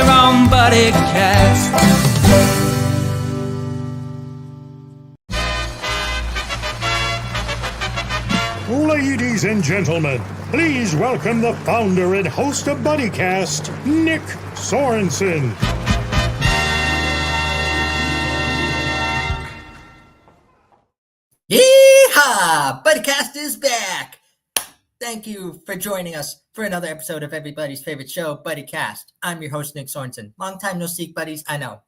here on Buddycast. Ladies and gentlemen, please welcome the founder and host of Buddycast, Nick Sorensen. Yeehaw! Buddycast is back! Thank you for joining us for another episode of everybody's favorite show, Buddycast. I'm your host, Nick Sorensen. Long time no see, buddies. I know.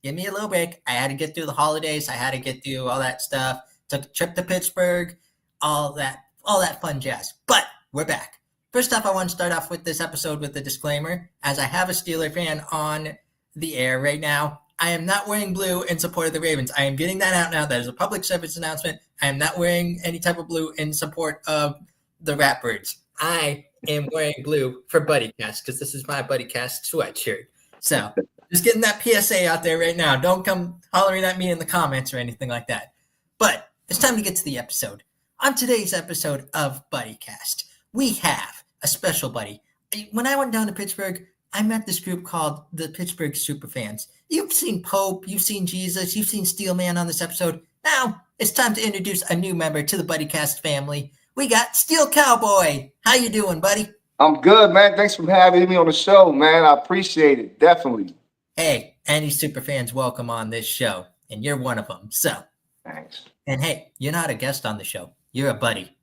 Give me a little break. I had to get through the holidays. I had to get through all that stuff. Took a trip to Pittsburgh, all that fun jazz. But we're back. First off, I want to start off with this episode with a disclaimer. As I have a Steeler fan on the air right now, I am not wearing blue in support of the Ravens. I am getting that out now. That is a public service announcement. I am not wearing any type of blue in support of the Ratbirds. I am wearing blue for Buddycast because this is my Buddycast sweatshirt. So just getting that PSA out there right now. Don't come hollering at me in the comments or anything like that. But it's time to get to the episode. On today's episode of Buddycast, we have a special buddy. When I went down to Pittsburgh, I met this group called the Pittsburgh Superfans. You've seen Pope, you've seen Jesus, you've seen Steelman on this episode. Now it's time to introduce a new member to the Buddycast family. We got Steel Cowboy. How you doing, buddy? I'm good, man. Thanks for having me on the show, man. I appreciate it. Definitely. Hey, any superfans welcome on this show, and you're one of them. So, thanks. And hey, you're not a guest on the show. You're a buddy.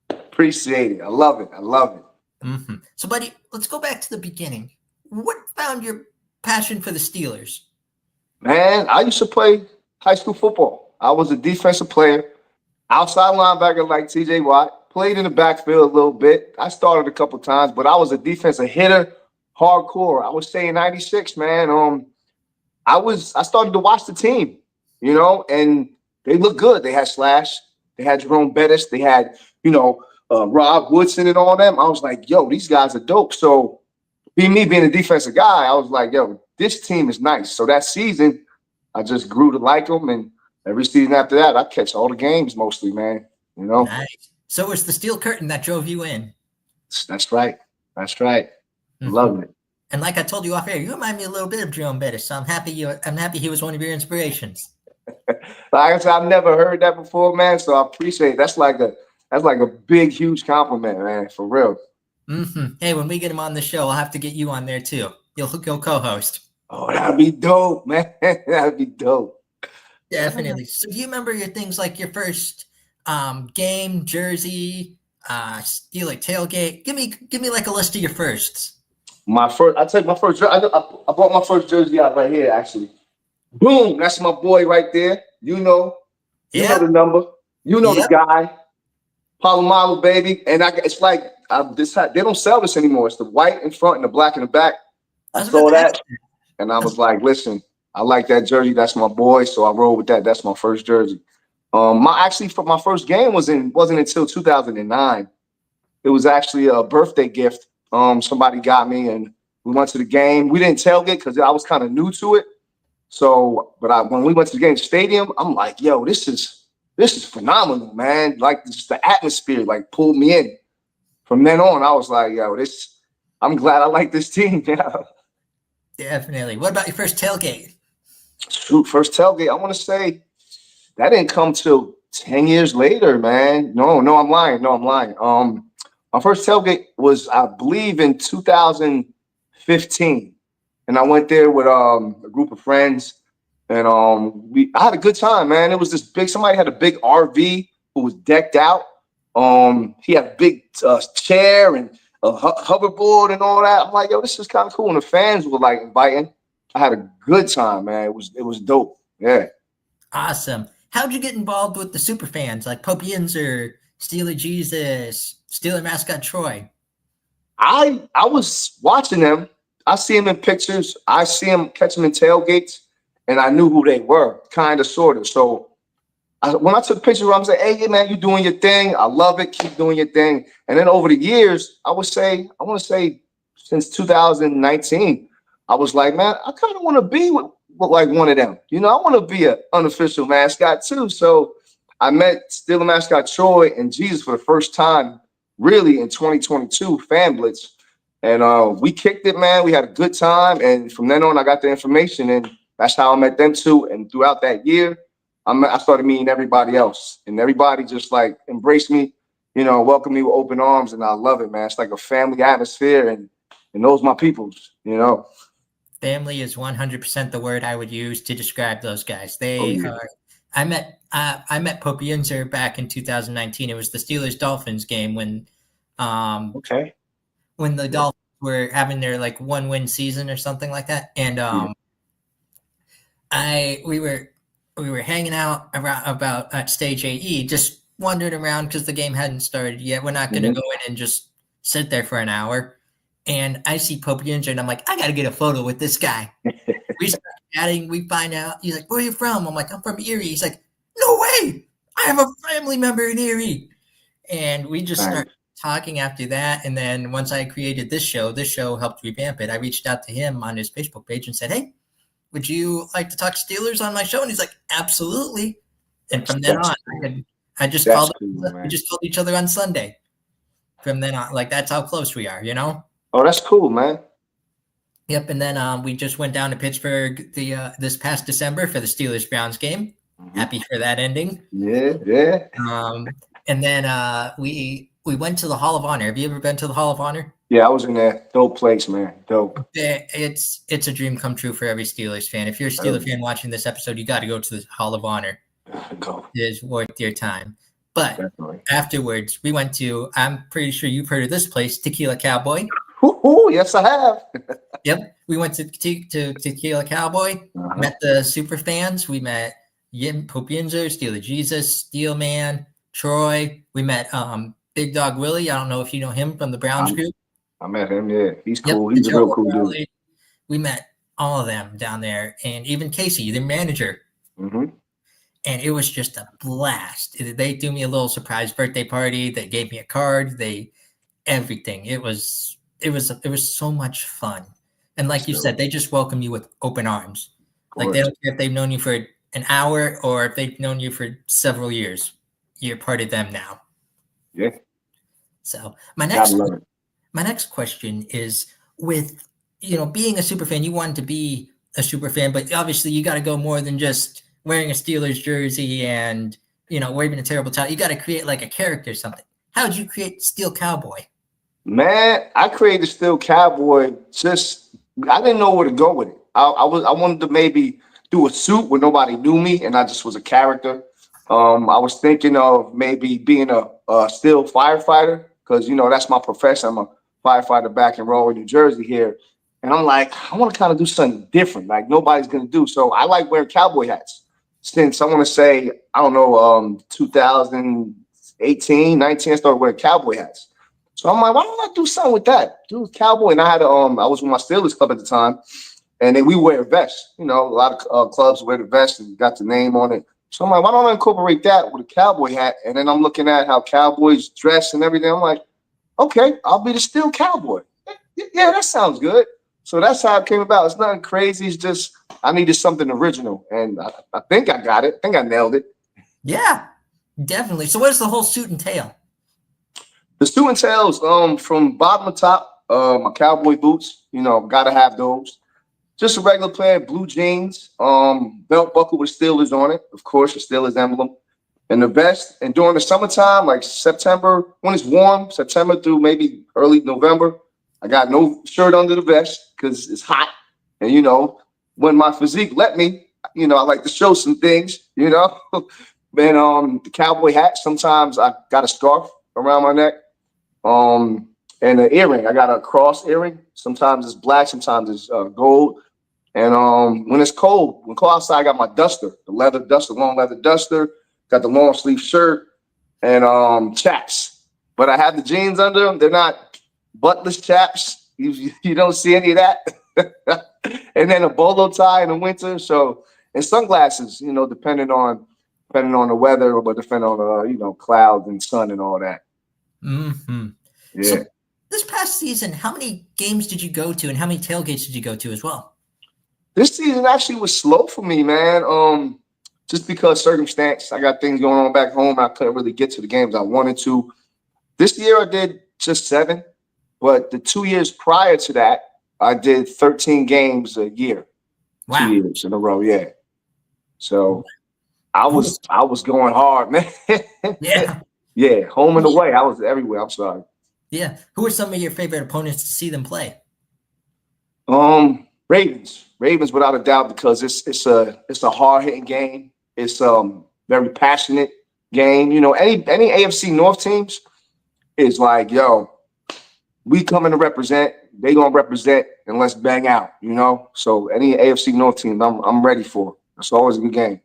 Appreciate it. I love it. Mm-hmm. So, buddy, let's go back to the beginning. What found your passion for the Steelers? Man, I used to play high school football. I was a defensive player, outside linebacker like TJ Watt, played in the backfield a little bit. I started a couple times, but I was a defensive hitter, hardcore. I was saying 96, man. I started to watch the team, and they looked good. They had Slash, they had Jerome Bettis, they had, Rob Woodson and all them. I was like, yo, these guys are dope. So me being a defensive guy, I was like, yo, this team is nice. So that season, I just grew to like them, and every season after that, I catch all the games mostly, man. Nice. So it was the steel curtain that drove you in. That's right. Mm-hmm. Love it. And like I told you off air, you remind me a little bit of Jerome Bettis. So I'm happy he was one of your inspirations. Like I said, I've never heard that before, man. So I appreciate it. That's like a big, huge compliment, man. For real. Mm-hmm. Hey, when we get him on the show, I'll have to get you on there too. You'll co-host. Oh, that'd be dope, man. That'd be dope. Definitely. So do you remember your things like your first game, jersey, Steeler tailgate? Give me like a list of your firsts. I'll take my first. I bought my first jersey out right here, actually. Boom, that's my boy right there. You know the number. The guy. Palomalo, baby. And it's like they don't sell this anymore. It's the white in front and the black in the back. I saw that, and I was like, listen, I like that jersey. That's my boy. So I rolled with that. That's my first jersey. My first game wasn't until 2009. It was actually a birthday gift. Somebody got me, and we went to the game. We didn't tailgate because I was kind of new to it. So, when we went to the game stadium, I'm like, yo, this is phenomenal, man. Like the atmosphere, like pulled me in. From then on, I was like, yo, I'm glad I like this team. Yeah. Definitely. What about your first tailgate? Shoot, first tailgate, I want to say that didn't come till 10 years later, man. No, I'm lying. My first tailgate was, I believe, in 2015. And I went there with a group of friends. And I had a good time, man. It was this somebody had a big RV who was decked out. He had a big chair and a hoverboard and all that. I'm like, yo, this is kind of cool. And the fans were like inviting. I had a good time, man. It was dope. Yeah. Awesome. How'd you get involved with the super fans like Pope Yinzer, Steeler Jesus, Steeler mascot Troy? I was watching them. I see them in pictures. I see them catch them in tailgates, and I knew who they were, kind of, sort of. So when I took pictures, I'm saying, hey, man, you're doing your thing. I love it. Keep doing your thing. And then over the years, I want to say since 2019, I was like, man, I kind of want to be with like one of them. I want to be an unofficial mascot too. So I met Steeler mascot Troy and Jesus for the first time, really, in 2022, Fan Blitz. And we kicked it, man. We had a good time. And from then on, I got the information, and that's how I met them too. And throughout that year, I started meeting everybody else, and everybody just like embraced me, welcomed me with open arms, and I love it, man. It's like a family atmosphere, and those my peoples, Family is 100% the word I would use to describe those guys. They yeah. are. I met Pope Yunzer back in 2019. It was the Steelers-Dolphins game when the Dolphins were having their like 1-win season or something like that, and we were hanging out around about at stage AE, just wandering around because the game hadn't started yet. We're not going to go in and just sit there for an hour. And I see Pope Yunzer, and I'm like, I got to get a photo with this guy. We start chatting. We find out. He's like, where are you from? I'm like, I'm from Erie. He's like, no way. I have a family member in Erie. And we just start talking after that. And then once I created this show helped revamp it. I reached out to him on his Facebook page and said, hey, would you like to talk Steelers on my show? And he's like, absolutely. And from then on, I just called we just called each other on Sunday. From then on, like that's how close we are, Oh, that's cool, man. Yep. And then we just went down to Pittsburgh this past December for the Steelers-Browns game. Happy for that ending. Yeah. And then we went to the Hall of Honor. Have you ever been to the Hall of Honor? Yeah, I was in there. Dope place, man. Dope. It's a dream come true for every Steelers fan. If you're a Steelers fan watching this episode, you got to go to the Hall of Honor. Go. It is worth your time. But afterwards, we went to, I'm pretty sure you've heard of this place, Steel Cowboy. Yes, I have. Yep. We went to Steel Cowboy, met the super fans. We met Pope Yunzer, Steeler Jesus, Steel Man, Troy. We met Big Dog Willie. I don't know if you know him from the Browns group. I met him, yeah. He's cool. He's a real cool dude. We met all of them down there, and even Casey, their manager. And it was just a blast. They threw me a little surprise birthday party. They gave me a card. Everything. It was so much fun. And like you said, they just welcome you with open arms. Like they don't care if they've known you for an hour or if they've known you for several years. You're part of them now. Yeah. So my next question is with, being a super fan, you wanted to be a super fan, but obviously you got to go more than just wearing a Steelers jersey and, waving a terrible towel. You got to create like a character or something. How did you create Steel Cowboy? Man, I created Steel Cowboy. I didn't know where to go with it. I wanted to maybe do a suit where nobody knew me and I just was a character. I was thinking of maybe being a steel firefighter because, that's my profession. I'm a firefighter back in Rowan, New Jersey here. And I'm like, I want to kind of do something different like nobody's going to do. So I like wearing cowboy hats. Since I want to say, 2018, 19, I started wearing cowboy hats. So I'm like, why don't I do something with that? Do cowboy. And I had I was with my Steelers club at the time. And then we wear a vest. A lot of clubs wear the vest and got the name on it. So I'm like, why don't I incorporate that with a cowboy hat? And then I'm looking at how cowboys dress and everything. I'm like, okay, I'll be the Steel Cowboy. Yeah, that sounds good. So that's how it came about. It's nothing crazy. It's just I needed something original. And I think I got it. I think I nailed it. Yeah, definitely. So what does the whole suit entail? The suit entails from bottom to top, my cowboy boots, got to have those. Just a regular pair, blue jeans, belt buckle with Steelers on it, of course, the Steelers emblem, and the vest. And during the summertime, like September, when it's warm, September through maybe early November, I got no shirt under the vest because it's hot. And, when my physique let me, I like to show some things, And the cowboy hat, sometimes I got a scarf around my neck. And an earring. I got a cross earring. Sometimes it's black, sometimes it's gold. And when it's cold outside, I got my duster, the leather duster, long leather duster. Got the long sleeve shirt and chaps. But I have the jeans under them. They're not buttless chaps. You don't see any of that. And then a bolo tie in the winter. So and sunglasses, depending on the weather, but depending on clouds and sun and all that. Mm-hmm. Yeah. So this past season, how many games did you go to and how many tailgates did you go to as well? This season actually was slow for me, man. Just because circumstance, I got things going on back home. I couldn't really get to the games I wanted to. This year I did just 7. but the 2 years prior to that, I did 13 games a year. Wow. 2 years in a row, yeah. So I was going hard, man. Yeah. Yeah, home and away. I was everywhere. I'm sorry. Yeah. Who are some of your favorite opponents to see them play? Ravens. Ravens without a doubt, because it's a hard hitting game. It's very passionate game. You know, any AFC North teams is like, yo, we coming to represent. They gonna represent, and let's bang out. You know, so any AFC North team, I'm ready for. It's always a good game.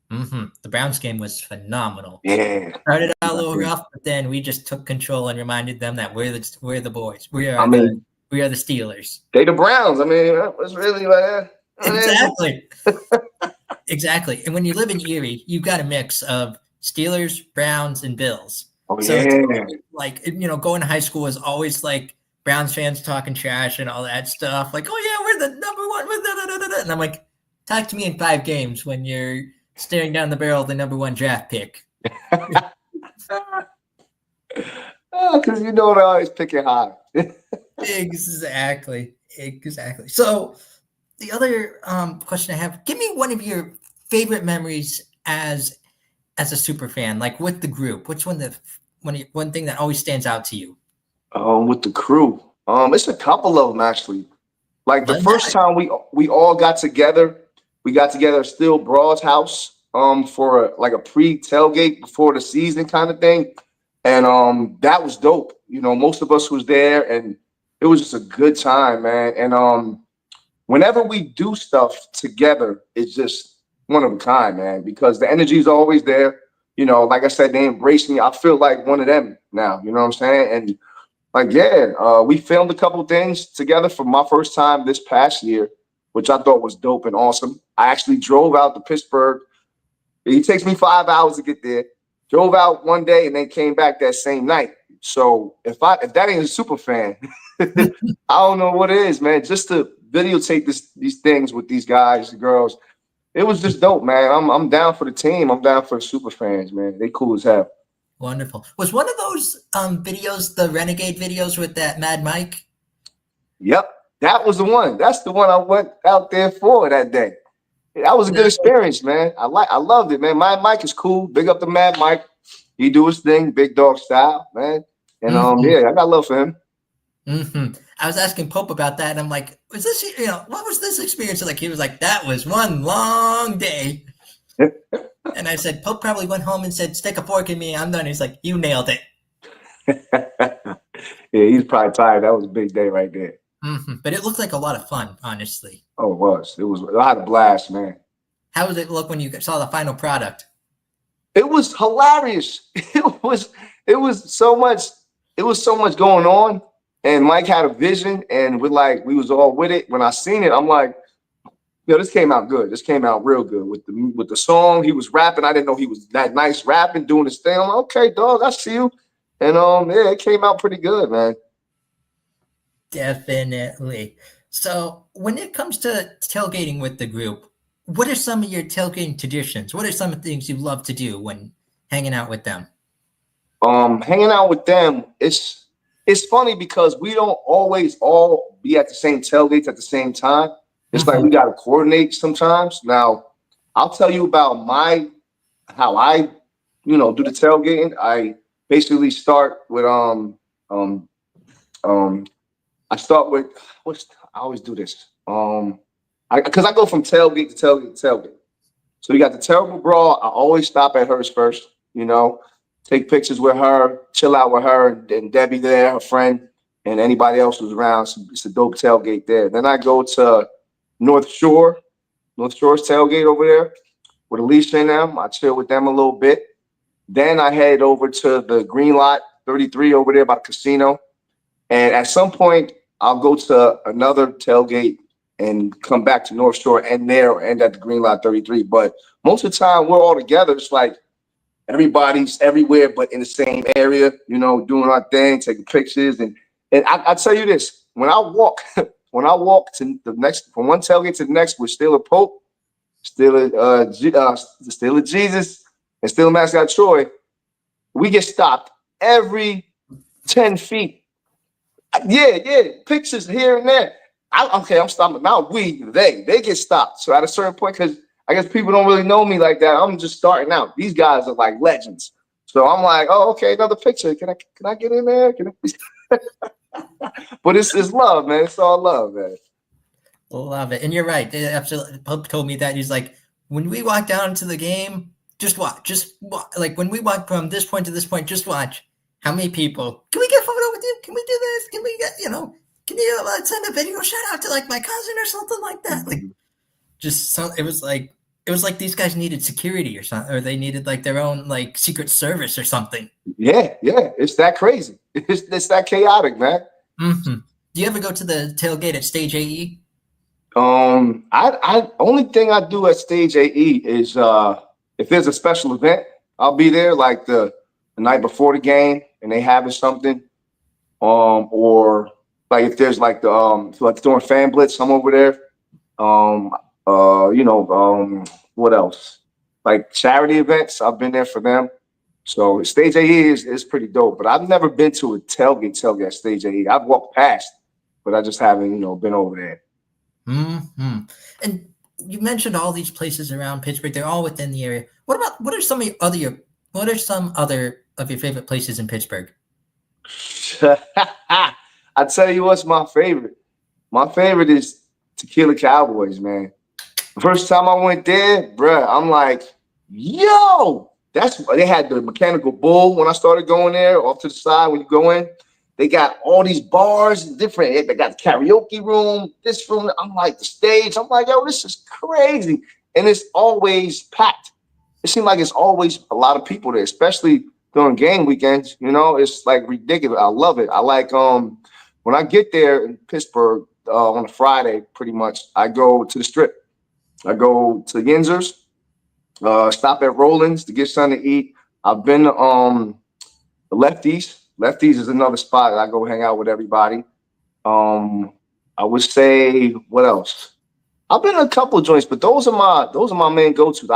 The Browns game was phenomenal. Yeah, Started out a little rough, but then we just took control and reminded them that we're the boys. We are the Steelers. They the Browns. I mean, it's really like exactly. Exactly. And when you live in Erie, you've got a mix of Steelers, Browns, and Bills. Oh, so yeah. it's like, you know, going to high school was always like Browns fans talking trash and all that stuff. Like, oh yeah, we're the number one. And I'm like, talk to me in 5 games when you're staring down the barrel of the number 1 draft pick. Because you know they're always picking high. Exactly. So the other question I have, give me one of your favorite memories as a super fan, like with the group. Which one thing that always stands out to you? With the crew. It's a couple of them actually. Like the first time we all got together, at Steel Broad's house for a pre-tailgate before the season kind of thing. And that was dope. You know, most of us was there, and it was just a good time, man. And whenever we do stuff together, it's just one of a kind, man, because the energy is always there. You know, like I said, they embrace me. I feel like one of them now, you know what I'm saying? And like, yeah, we filmed a couple things together for my first time this past year, which I thought was dope and awesome. I actually drove out to Pittsburgh. It takes me 5 hours to get there. Drove out one day and then came back that same night. So if that ain't a super fan, I don't know what it is, man. Just to videotape these things with these guys, the girls, it was just dope, man. I'm down for the team. I'm down for the super fans, man. They cool as hell. Wonderful. Was one of those videos the Renegade videos with that Mad Mike? Yep, that was the one. That's the one I went out there for that day. That was a good experience, man. I loved it, man. Mad Mike is cool. Big up to Mad Mike. He do his thing, big dog style, man. And yeah, I got love for him. I was asking Pope about that, and I'm like, was this, you know, what was this experience like? He was like, that was one long day. And I said, Pope probably went home and said, stick a fork in me, I'm done. He's like, you nailed it. Yeah, he's probably tired. That was a big day right there. But it looked like a lot of fun, honestly. Oh, it was. I had a blast, man. How did it look when you saw the final product? It was hilarious. It was so much going on. And Mike had a vision, and we was all with it. When I seen it, I'm like, yo, this came out good. This came out real good with the song. He was rapping. I didn't know he was that nice rapping, doing his thing. I'm like, okay, dog, I see you. And yeah, it came out pretty good, man. Definitely. So when it comes to tailgating with the group, what are some of your tailgating traditions? What are some of the things you love to do when hanging out with them? Hanging out with them, it's funny because we don't always all be at the same tailgates at the same time. It's like we got to coordinate sometimes. Now, I'll tell you about how I, do the tailgating. I basically start with I start with I always do this. Because I go from tailgate to tailgate to tailgate. So you got the Terrible Brawl. I always stop at hers first, take pictures with her, chill out with her, and Debbie there, her friend, and anybody else who's around. So it's a dope tailgate there. Then I go to North Shore's tailgate over there with Alicia and them. I chill with them a little bit. Then I head over to the Green Lot 33 over there by the casino. And at some point, I'll go to another tailgate and come back to North Shore and at the Green Lot 33. But most of the time, we're all together. It's like everybody's everywhere, but in the same area, doing our thing, taking pictures. And I tell you this, when I walk to the next, from one tailgate to the next with Steeler Pope, Steeler Jesus, and Steeler Mascot Troy, we get stopped every 10 feet. Yeah. Pictures here and there. I'm stopping. Not they get stopped. So at a certain point, because I guess people don't really know me like that. I'm just starting out. These guys are like legends. So I'm like, oh, okay, another picture. Can I get in there? But it's love, man. It's all love, man. Love it. And you're right. Absolutely. Pope told me that. He's like, when we walk down to the game, just watch. Like when we walk from this point to this point, just watch. How many people? Can we get a photo with you? Can we do this? Can we get, can you send a video shout out to like my cousin or something like that? Like, it was like these guys needed security or something, or they needed like their own like secret service or something. Yeah. It's that crazy. It's that chaotic, man. Mm-hmm. Do you ever go to the tailgate at Stage AE? I only thing I do at Stage AE is if there's a special event, I'll be there like the night before the game and they having something. Or like if there's like the like doing fan blitz, I'm over there. What else? Like charity events, I've been there for them. So Stage AE is pretty dope, but I've never been to a tailgate at Stage AE. I've walked past, but I just haven't, been over there. Mm-hmm. And you mentioned all these places around Pittsburgh. They're all within the area. What are some other of your favorite places in Pittsburgh? I tell you what's my favorite. My favorite is Tequila Cowboys, man. The first time I went there, bruh, I'm like, yo, they had the mechanical bull when I started going there off to the side when you go in. They got all these bars and different. They got the karaoke room, this room. I'm like the stage. I'm like, yo, this is crazy. And it's always packed. It seems like it's always a lot of people there, especially during game weekends. It's like ridiculous. I love it. I like when I get there in Pittsburgh on a Friday, pretty much, I go to the Strip. I go to Yinzer's, stop at Roland's to get something to eat. I've been to the Lefties. Lefties is another spot that I go hang out with everybody. I would say, what else? I've been to a couple of joints, but those are my main go-tos.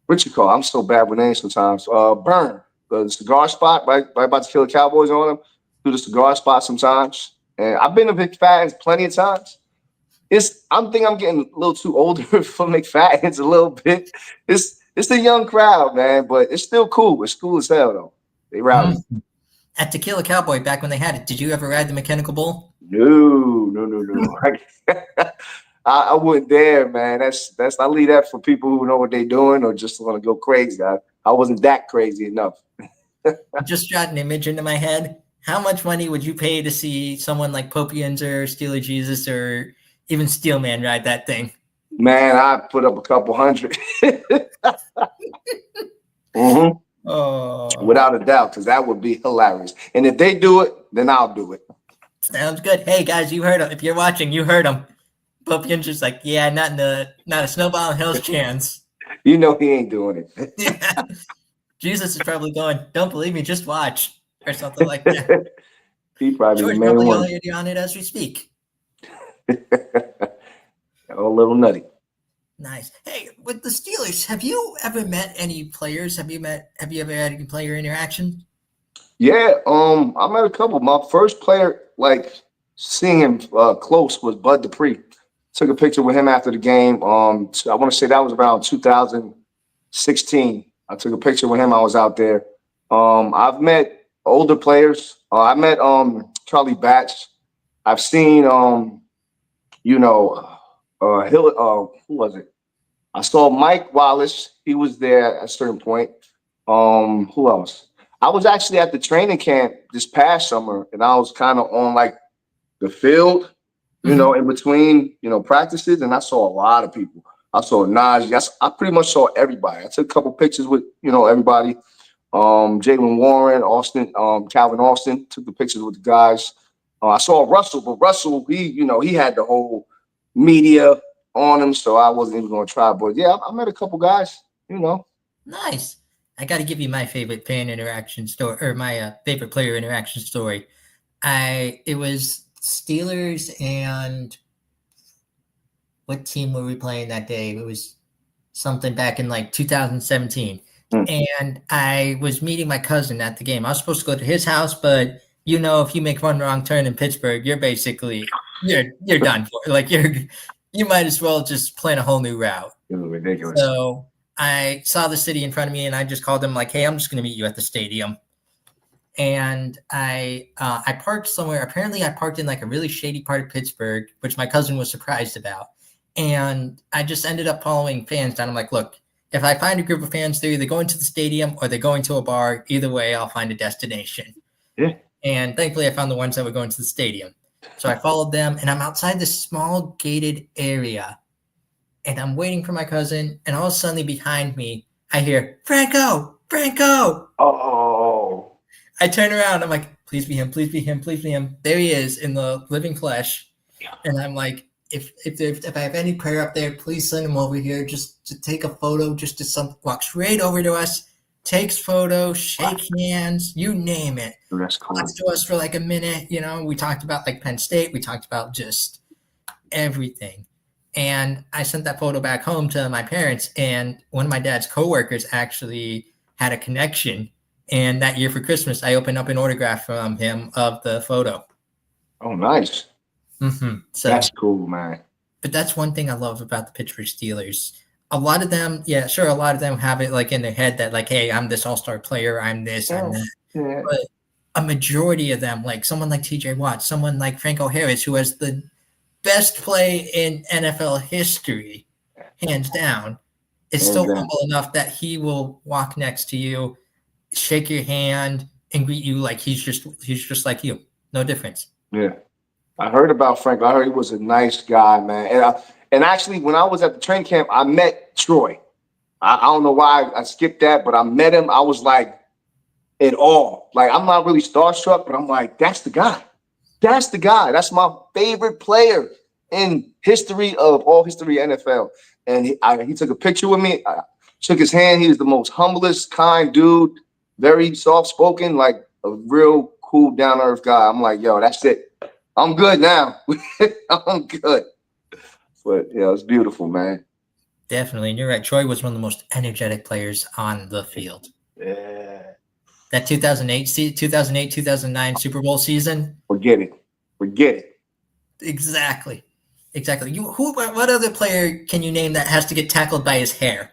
What you call? I'm so bad with names sometimes. Burn, the cigar spot, right about to kill the Cowboys on them. Do the cigar spot sometimes, and I've been to McFadden's plenty of times. I think I'm getting a little too older for McFadden's a little bit. It's a young crowd, man, but it's still cool. It's cool as hell, though. They rowdy. At Tequila Cowboy, back when they had it, did you ever ride the mechanical bull? No. I wouldn't dare, man. I leave that for people who know what they're doing or just want to go crazy. I wasn't that crazy enough. I just shot an image into my head. How much money would you pay to see someone like Pope Yenzer or Steely Jesus or even Steelman ride that thing? Man, I put up a couple hundred. Mm-hmm. Oh, without a doubt, because that would be hilarious. And if they do it, then I'll do it. Sounds good. Hey guys, you heard him. If you're watching, you heard him. Pope Yenzer's like, yeah, not a snowball in hell's chance. He ain't doing it. Yeah. Jesus is probably going, don't believe me, just watch, or something like that. He probably George the main one. Already on it as we speak. A little nutty. Nice. Hey, with the Steelers, have you ever met any players? Have you ever had any player interaction? Yeah, I met a couple. My first player, like seeing him close, was Bud Dupree. Took a picture with him after the game. I want to say that was around 2016. I took a picture with him. I was out there. I've met older players. I met Charlie Batch. I've seen who was it? I saw Mike Wallace. He was there at a certain point. Who else? I was actually at the training camp this past summer, and I was kind of on like the field, in between, practices, and I saw a lot of people. I saw Najee. I pretty much saw everybody. I took a couple pictures with, everybody. Jalen Warren, Austin, Calvin Austin, took the pictures with the guys. I saw Russell, but Russell, he had the whole media on him, so I wasn't even going to try. But yeah, I met a couple guys, Nice. I got to give you my favorite fan interaction story, or my favorite player interaction story. It was Steelers and what team were we playing that day? It was something back in like 2017. And I was meeting my cousin at the game. I was supposed to go to his house, but if you make one wrong turn in Pittsburgh, you're done for. Like you might as well just plan a whole new route. It was ridiculous. So I saw the city in front of me, and I just called them like, "Hey, I'm just going to meet you at the stadium." And I parked somewhere. Apparently, I parked in like a really shady part of Pittsburgh, which my cousin was surprised about. And I just ended up following fans down. I'm like, look, if I find a group of fans, they're either going to the stadium or they're going to a bar. Either way, I'll find a destination. Yeah. And thankfully, I found the ones that were going to the stadium. So I followed them, and I'm outside this small gated area. And I'm waiting for my cousin, and all of a sudden behind me, I hear, Franco! Oh. I turn around. I'm like, please be him, please be him, please be him. There he is in the living flesh. Yeah. And I'm like, if I have any prayer up there, please send him over here just to take a photo, just to walks right over to us, takes photos, shake hands, you name it. That's cool. Talks to us for like a minute. We talked about like Penn State. We talked about just everything. And I sent that photo back home to my parents, and one of my dad's coworkers actually had a connection. And that year for Christmas, I opened up an autograph from him of the photo. Oh, nice. Mm-hmm. So that's cool, man. But that's one thing I love about the Pittsburgh Steelers. A lot of them, yeah, sure, a lot of them have it like in their head that like, hey, I'm this all-star player, I'm this, I'm that. Yeah. But a majority of them, like someone like TJ Watt, someone like Franco Harris, who has the best play in NFL history, hands down, is still humble enough that he will walk next to you, shake your hand, and greet you like he's just like you. No difference. Yeah. I heard about Frank. I heard he was a nice guy, man. And actually, when I was at the training camp, I met Troy. I don't know why I skipped that, but I met him. I was like in awe. Like, I'm not really starstruck, but I'm like, that's the guy. That's the guy. That's my favorite player in history of all history of NFL. And he took a picture with me. I shook his hand. He was the most humblest, kind dude, very soft-spoken, like a real cool, down-to-earth guy. I'm like, yo, that's it. I'm good now. I'm good. But, yeah, it's beautiful, man. Definitely. And you're right. Troy was one of the most energetic players on the field. Yeah. That 2008-2009 Super Bowl season. Forget it. Exactly. What other player can you name that has to get tackled by his hair?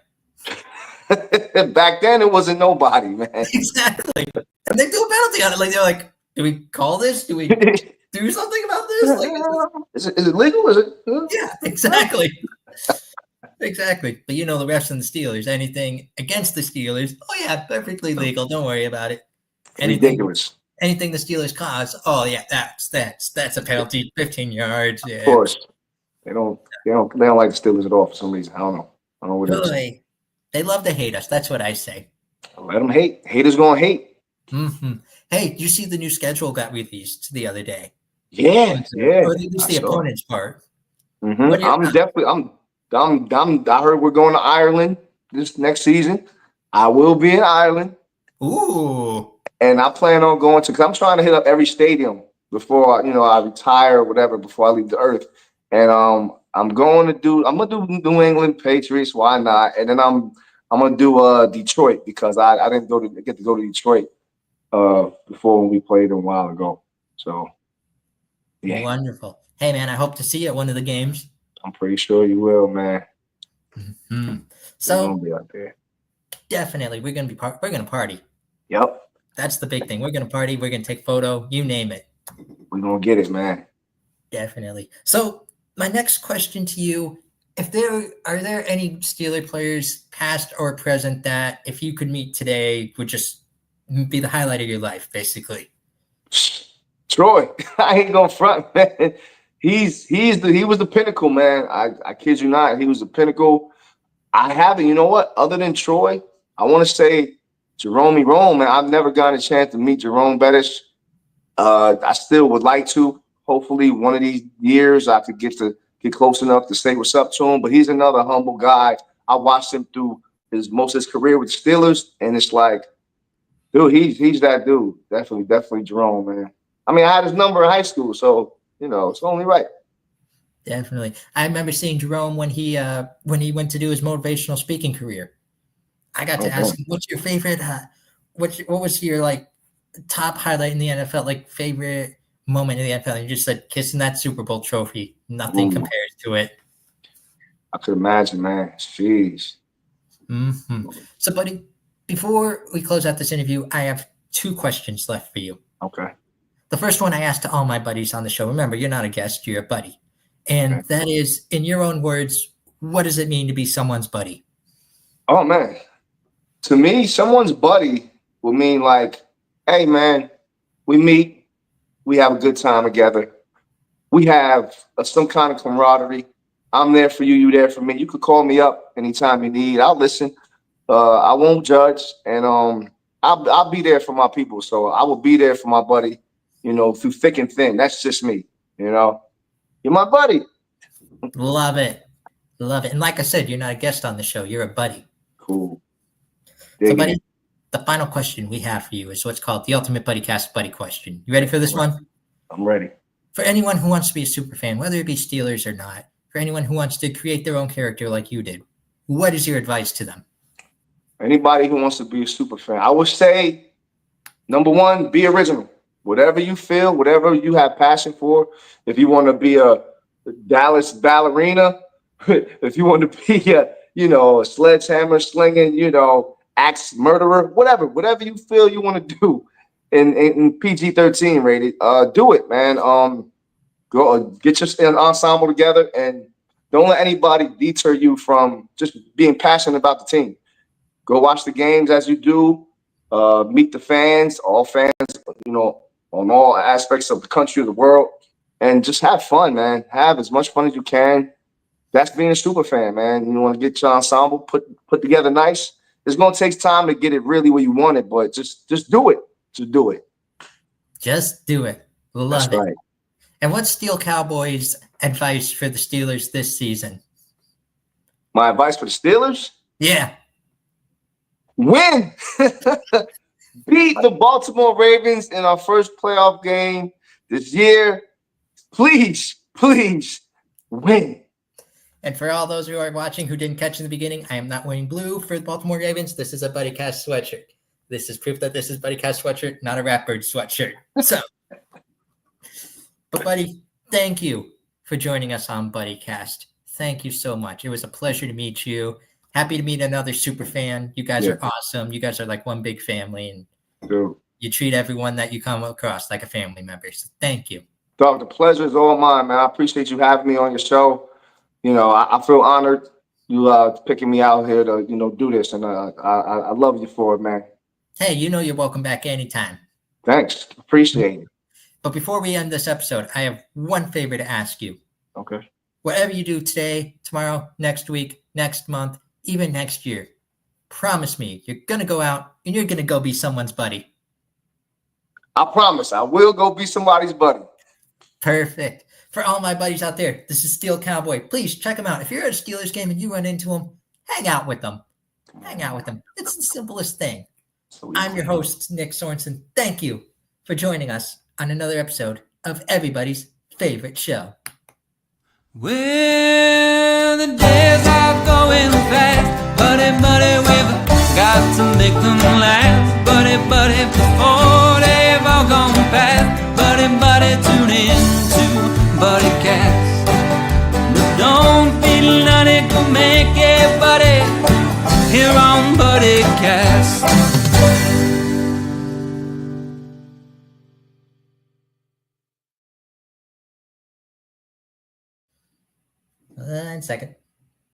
Back then, it wasn't nobody, man. Exactly. And they do a penalty on it. Like, they're like, do we call this? Do we do something about this? Like, is it legal? Is it? Yeah, exactly. Exactly. But the refs and the Steelers, anything against the Steelers, oh yeah, perfectly legal. Don't worry about it. Ridiculous. Anything the Steelers cause, oh yeah, that's a penalty, 15 yards. Yeah. Of course. They don't like the Steelers at all for some reason. I don't know what it is. They love to hate us. That's what I say. Let them hate. Haters gonna hate. Mm-hmm. Hey, did you see the new schedule got released the other day? Yeah. Or at least the opponent's part. Mm-hmm. I heard we're going to Ireland this next season. I will be in Ireland. Ooh. And I plan on going because I'm trying to hit up every stadium before I retire or whatever, before I leave the earth. And I'm gonna do New England Patriots, why not? And then I'm gonna do Detroit because I didn't get to go to Detroit before when we played a while ago. So yeah. Wonderful. Hey man, I hope to see you at one of the games. I'm pretty sure you will, man. Mm-hmm. So we're gonna be out there. Definitely, we're gonna party. Yep. That's the big thing. We're gonna party. We're gonna take photo. You name it. We're gonna get it, man. Definitely. So my next question to you: are there any Steeler players, past or present, that if you could meet today would just be the highlight of your life, basically? Troy, I ain't gonna front, man. He was the pinnacle, man. I kid you not. He was the pinnacle. I haven't, you know what? Other than Troy, I want to say Jerome Rome, man. I've never gotten a chance to meet Jerome Bettis. I still would like to. Hopefully, one of these years I could get close enough to say what's up to him. But he's another humble guy. I watched him through most of his career with the Steelers, and it's like, dude, he's that dude. Definitely Jerome, man. I mean, I had his number in high school, so it's only right. Definitely. I remember seeing Jerome when he went to do his motivational speaking career. I got to ask him, what's your favorite what was your like top highlight in the NFL, like favorite moment in the NFL? You just said kissing that Super Bowl trophy. Nothing compares to it. I could imagine, man. Jeez. Mm-hmm. So, buddy, before we close out this interview, I have 2 questions left for you. Okay. The first one I asked to all my buddies on the show. Remember, you're not a guest, you're a buddy. And that is, in your own words, what does it mean to be someone's buddy? Oh, man. To me, someone's buddy will mean like, hey, man, we meet, we have a good time together. We have some kind of camaraderie. I'm there for you, you there for me. You could call me up anytime you need. I'll listen. I won't judge, and I'll be there for my people. So I will be there for my buddy, through thick and thin. That's just me, You're my buddy. Love it. Love it. And like I said, you're not a guest on the show. You're a buddy. Cool. So, buddy, the final question we have for you is what's called the Ultimate Buddycast Buddy Question. You ready for this one? I'm ready. For anyone who wants to be a super fan, whether it be Steelers or not, for anyone who wants to create their own character like you did, what is your advice to them? Anybody who wants to be a super fan, I would say, number 1, be original. Whatever you feel, whatever you have passion for. If you want to be a Dallas ballerina, if you want to be a sledgehammer slinging, axe murderer, whatever you feel you want to do in PG-13 rated, do it, man. Go get your ensemble together and don't let anybody deter you from just being passionate about the team. Go watch the games as you do. Meet the fans, all fans, on all aspects of the country, of the world, and just have fun, man. Have as much fun as you can. That's being a super fan, man. You want to get your ensemble put together nice. It's going to take time to get it really where you want it, but just do it. Just do it. Just do it. Love That's it. right. And what's Steel Cowboy's advice for the Steelers this season? My advice for the Steelers? Yeah. Win. Beat the Baltimore Ravens in our first playoff game this year. Please win. And for all those who are watching who didn't catch in the beginning, I am not wearing blue for the Baltimore Ravens. This is a Buddycast sweatshirt. This is proof that this is Buddycast sweatshirt, not a Ratbird sweatshirt. So, but Buddy, thank you for joining us on Buddycast. Thank you so much. It was a pleasure to meet you. Happy to meet another super fan. You guys are awesome. You guys are like one big family, and you treat everyone that you come across like a family member. So thank you. Dog, the pleasure is all mine, man. I appreciate you having me on your show. I feel honored you picking me out here to do this, and I love you for it, man. Hey, you're welcome back anytime. Thanks, appreciate it. But before we end this episode, I have one favor to ask you. Okay. Whatever you do today, tomorrow, next week, next month, even next year, promise me you're gonna go out and you're gonna go be someone's buddy. I promise I will go be somebody's buddy. Perfect. For all my buddies out there, this is Steel Cowboy. Please check him out. If you're at a Steelers game and you run into him, hang out with them. Hang out with them. It's the simplest thing. I'm your host, Nick Sorensen. Thank you for joining us on another episode of everybody's favorite show. Well, the days are going fast, buddy, we've got to make them last, buddy, before they've all gone past, buddy, tune in to Buddycast. But don't feel none, go make it, buddy, here on Buddycast. Second.